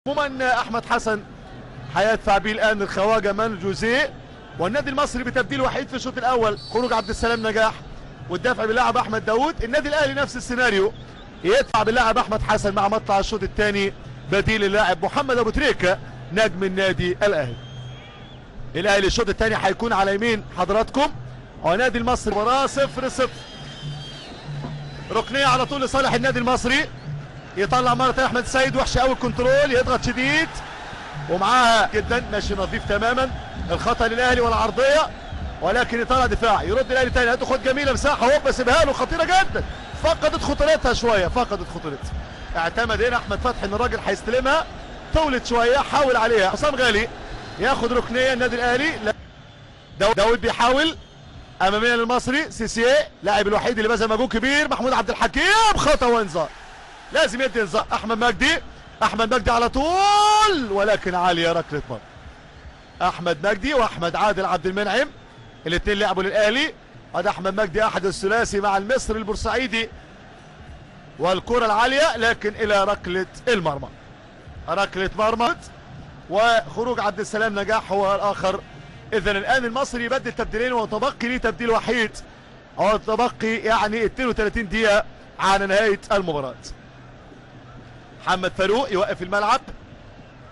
عموما احمد حسن هيدفع بيه الان الخواجه مان جوزيه، والنادي المصري بتبديل وحيد في الشوط الاول، خروج عبد السلام نجاح والدفع باللاعب احمد داوود. النادي الاهلي نفس السيناريو، يدفع باللاعب احمد حسن مع مطلع الشوط الثاني بديل اللاعب محمد ابو تريكه نجم النادي الاهلي. الاهلي الشوط الثاني هيكون على يمين حضراتكم، ونادي المصري مباراه 0-0. ركنيه على طول لصالح النادي المصري، يطلع مره ثانيه احمد السيد، وحش قوي الكنترول، يضغط شديد ومعاها جدا، ماشي نظيف تماما. الخطا للاهلي والعرضيه، ولكن يطلع دفاع، يرد الاهلي ثاني، هتاخد جميله مساحه هوب سيبها له، خطيره جدا، فقدت خطورتها شويه، فقدت خطورتها. اعتمد هنا احمد فتحي ان الراجل هيستلمها، طولت شويه، حاول عليها حسام غالي، ياخد ركنيه النادي الاهلي. داوود بيحاول اماميه للمصري، سيسيه لاعب الوحيد اللي بذل مجهود كبير، محمود عبد الحكيم خطا وانذار، لازم يدي انذار. احمد مجدي على طول، ولكن عاليه ركله مرمى. احمد مجدي واحمد عادل عبد المنعم الاثنين لعبوا للاهلي، هذا احمد مجدي احد الثلاثي مع المصري البورسعيدي، والكره العاليه لكن الى ركله المرمى، ركله مرمى، وخروج عبد السلام نجاح هو الاخر. اذا الان المصري يبدل تبديلين وتبقي ليه تبديل وحيد، او تبقي يعني 32 دقيقه على نهايه المباراه. محمد فاروق يوقف الملعب،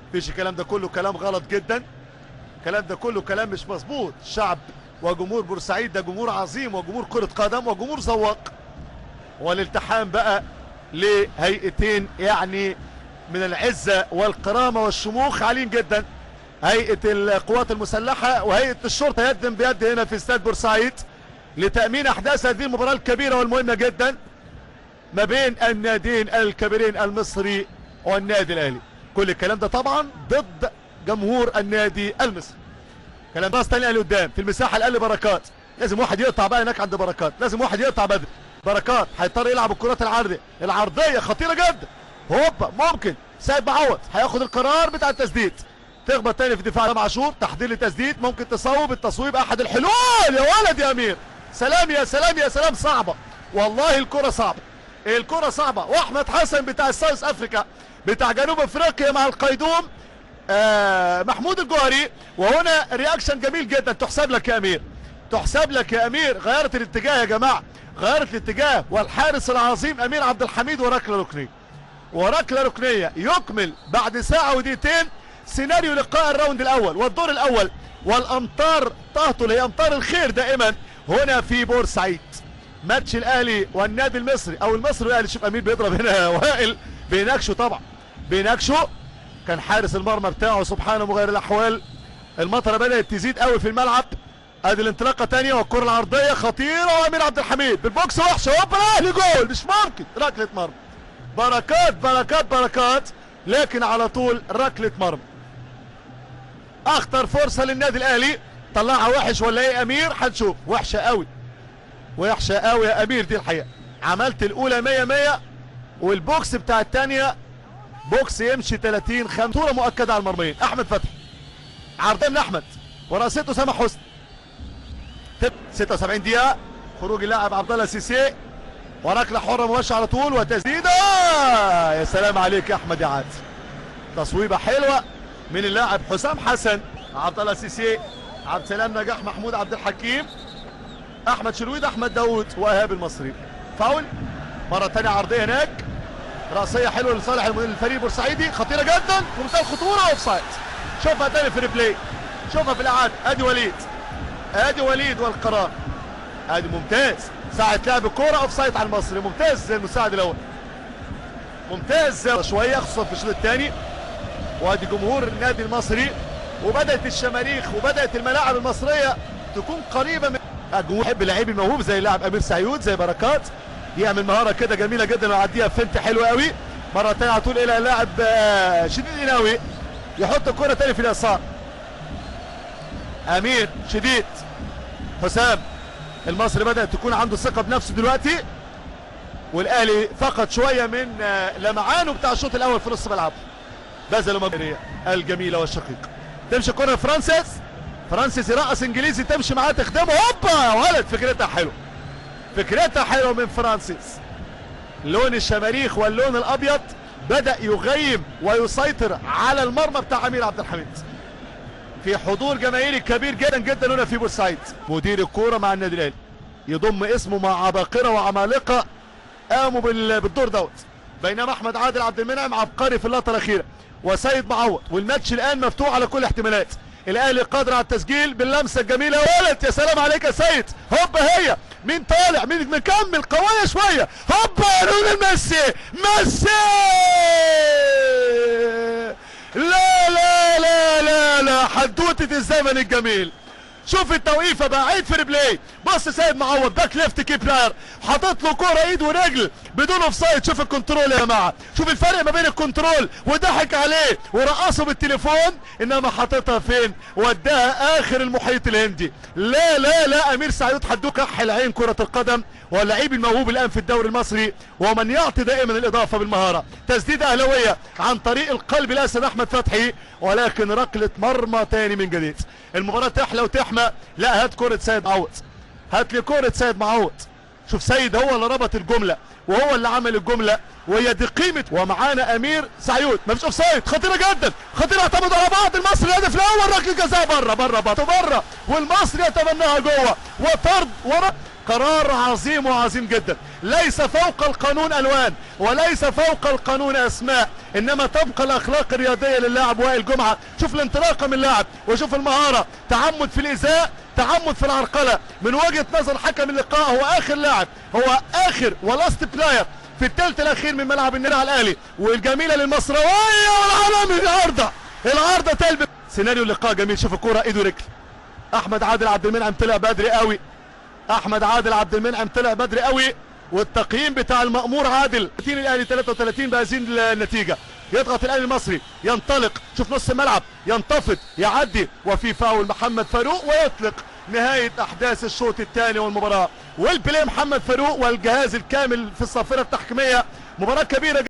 مفيش الكلام ده كله، كلام غلط جدا، الكلام ده كله كلام مش مظبوط. شعب وجمهور بورسعيد ده جمهور عظيم، وجمهور كرة قدم، وجمهور ذواق، والالتحام بقى لهيئتين يعني من العزة والكرامة والشموخ عاليين جدا، هيئة القوات المسلحة وهيئة الشرطة يد بيد هنا في استاد بورسعيد لتأمين أحداث هذه المباراة الكبيرة والمهمة جدا ما بين الناديين الكبيرين المصري والنادي الاهلي. كل الكلام ده طبعا ضد جمهور النادي المصري. كلام راس تاني لقدام في المساحه اللي قال بركات، لازم واحد يقطع بقى هناك عند بركات، لازم واحد يقطع بدري. بركات هيضطر يلعب الكرات العرضيه خطيره جدا، هوبا ممكن سيد معوض هياخد القرار بتاع التسديد، تخبط تاني في دفاع امام عاشور، تحضير للتسديد، ممكن تصوب التصويب، احد الحلول. يا ولد يا امير، سلام يا سلام يا سلام، صعبه والله، الكره صعبه، الكرة صعبة. واحمد حسن بتاع الساوث افريكا بتاع جنوب افريقيا مع القيدوم محمود الجوهري، وهنا رياكشن جميل جدا، تحسب لك يا امير، تحسب لك يا امير. غيرت الاتجاه يا جماعة، غيرت الاتجاه، والحارس العظيم امير عبد الحميد، وركلة ركنية، وركلة ركنية يكمل بعد ساعة ودقيقتين سيناريو لقاء الراوند الاول والدور الاول، والامطار تهطل، هي امطار الخير دائما هنا في بورسعيد. ماتش الاهلي والنادي المصري، او المصري والاهلي. شوف امير بيضرب هنا وائل، بيناكشوا طبعا، بيناكشوا، كان حارس المرمى بتاعه سبحانه مغير الاحوال. المطره بدات تزيد قوي في الملعب، ادي الانطلاقه ثانيه والكره العرضيه خطيره، وامير عبد الحميد بالبوكس وحشه، هوبا الاهلي جول، مش ممكن، ركله مرمى. بركات لكن على طول ركله مرمى. اخطر فرصه للنادي الاهلي، طلعها وحش ولا ايه امير؟ هنشوف. وحشه قوي، وحشه قوي يا امير دي الحقيقه. عملت الاولى 100 والبوكس بتاع الثانيه بوكس يمشي 30 5، صوره مؤكده على المرميين. احمد فتحي عرضيه من احمد، وراسته سامح حسني. 76 دقيقه، خروج اللاعب عبد الله سيسيه، وركله حره مباشره على طول وتسديده. يا سلام عليك يا احمد يا عادل، تصويبه حلوه من اللاعب حسام حسن. عبد الله سيسيه، عبد السلام نجاح، محمود عبد الحكيم، احمد شرويد، احمد داوود، وايهاب المصري. فاول مره ثانيه، عرضيه هناك راسيه حلوه لصالح الفريق البورسعيدي، خطيره جدا في منتهى الخطوره، اوف سايد. شوفها ثاني في الريبلاي، شوفها في الاعاده، ادي وليد والقرار، ادي ممتاز ساعه لعب الكوره، اوف سايد على المصري، ممتاز زي المساعد الاول، ممتاز شويه خصوصا في الشوط الثاني. وادي جمهور النادي المصري، وبدات الشماريخ وبدات الملاعب المصريه تكون قريبه من الجمهور. يحب اللعيب الموهوب زي اللاعب امير سعيود، زي بركات، يعمل مهاره كده جميله جدا ويعديها فنت حلوه قوي. مره ثانيه على طول الى اللاعب شديد قناوي، يحط الكره ثاني في اليسار. امير شديد، حسام. المصري بدات تكون عنده ثقه بنفسه دلوقتي، والاهلي فقد شويه من لمعانه بتاع الشوط الاول في نص ملعبه. بذلوا مجريه الجميله والشقيقه. تمشي الكره فرانسيس يرقص انجليزي، تمشي معاه تخدمه، هوبا يا ولد، فكرتها حلوه من فرانسيس. لون الشماريخ واللون الابيض بدأ يغيم ويسيطر على المرمى بتاع امير عبد الحميد في حضور جماهيري كبير جدا جدا هنا في بورسعيد. مدير الكوره مع النادي الاهلي يضم اسمه مع عباقره وعمالقه قاموا بالدور دوت، بينما احمد عادل عبد المنعم عبقري في اللقطه الاخيره وسيد معوض، والماتش الان مفتوح على كل الاحتمالات. الاهلي قادر على التسجيل باللمسه الجميله يا ولد، يا سلام عليك يا سيد. هوب هي مين طالع مين مكمل قويه شويه، هوب ليونيل ميسي. ميسي لا لا لا لا لا، حدوته الزمن الجميل. شوف التوقيفه بقى، عيد في ريبلاي. بص سيد معوض باك ليفت كي بلاير حاطط له كوره ايد ورجل بدون اوف سايد. شوف الكنترول يا جماعه، شوف الفرق ما بين الكنترول وضحك عليه ورقصه بالتليفون، انما حاططها فين؟ وداها اخر المحيط الهندي. لا لا لا، امير سعيد حدوك كحل عين كره القدم واللعيب الموهوب الان في الدوري المصري ومن يعطي دائما الاضافه بالمهاره. تسديده اهلاويه عن طريق القلب الاسد احمد فتحي، ولكن ركله مرمى تاني من جديد. المباراه تحلى وتحمى. لا هات كره سيد معوض، هات لي كره سيد معوض. شوف سيد هو اللي ربط الجمله وهو اللي عمل الجمله، وهي دي قيمه. ومعانا امير سعيود، مفيش اوف سايد، خطيره جدا، خطيره. اعتمدوا على بعض. المصري الهدف الاول، ركله جزاء بره بره بره، والمصري يتبناها جوه وطرد ورا. قرار عظيم وعظيم جدا. ليس فوق القانون الوان وليس فوق القانون اسماء، انما تبقى الاخلاق الرياضيه للاعب وائل جمعه. شوف الانطلاقه من اللاعب وشوف المهاره، تعمد في الايذاء، تعمد في العرقله. من وجهه نظر حكم اللقاء هو اخر لاعب، هو اخر ولاست بلاير في الثلث الاخير من ملعب النادي الاهلي. والجميله للمصراويه والعالمي، العارضه تلبس. سيناريو اللقاء جميل. شوف الكوره ايد ورجل. احمد عادل عبد المنعم طلع بدري قوي، احمد عادل عبد المنعم طلع بدري قوي. والتقييم بتاع المأمور عادل. الاهلي 33 بهذه النتيجه. يضغط الاهلي المصري، ينطلق، شوف نص الملعب، ينتفض، يعدي، وفي فاول محمد فاروق ويطلق نهايه احداث الشوط الثاني والمباراه. والبلاي محمد فاروق والجهاز الكامل في الصافره التحكيميه. مباراه كبيره.